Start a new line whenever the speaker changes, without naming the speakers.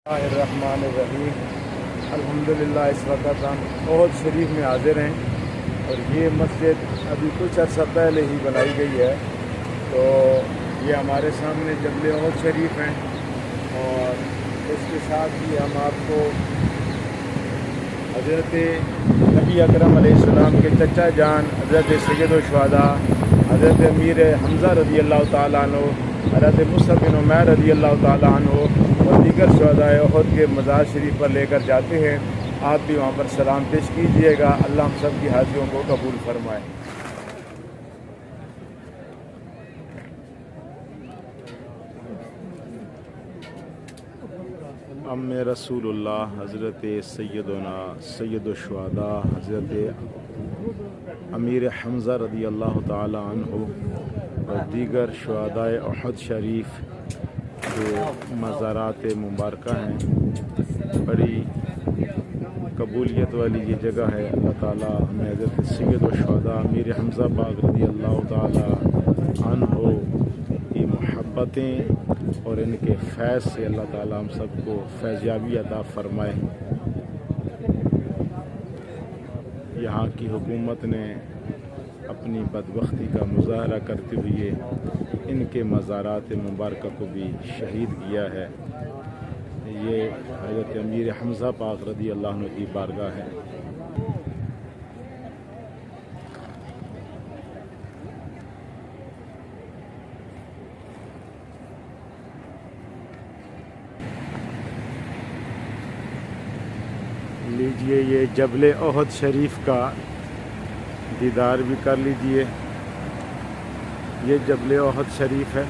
الرحمن الحمدللہ اس وقت ہم احد شریف میں حاضر ہیں اور یہ مسجد ابھی کچھ عرصہ پہلے ہی بنائی گئی ہے۔ تو یہ ہمارے سامنے جبل احد شریف ہیں اور اس کے ساتھ ہی ہم آپ کو حضرت نبی اکرم علیہ السلام کے چچا جان حضرت سید الشہداء حضرت امیر حمزہ رضی اللہ تعالیٰ عنہ، حضرت مصعب بن عمیر رضی اللہ تعالیٰ عنہ اور دیگر شہداء احد کے مزار شریف پر لے کر جاتے ہیں۔ آپ بھی وہاں پر سلام پیش کیجیے گا۔ اللہ ہم سب کی حاضریوں کو قبول فرمائے۔ ام رسول اللہ حضرت سیدنا سید الشہداء حضرت امیر حمزہ رضی اللہ تعالی عنہ اور دیگر شہداء احد شریف جو مزارات مبارکہ ہیں، بڑی قبولیت والی یہ جگہ ہے۔ اللہ تعالیٰ ہمیں حضرت سید الشہداء امیر حمزہ پاک رضی اللہ تعالی عنہ کی محبتیں اور ان کے فیض سے اللہ تعالیٰ ہم سب کو فیضیابی عطا فرمائے۔ یہاں کی حکومت نے اپنی بدبختی کا مظاہرہ کرتے ہوئے ان کے مزارات مبارکہ کو بھی شہید کیا ہے۔ یہ حضرت امیر حمزہ پاک رضی اللہ عنہ کی بارگاہ ہے۔ لیجئے یہ جبل احد شریف کا دیدار بھی کر لیجئے۔ یہ جبل احد شریف ہے۔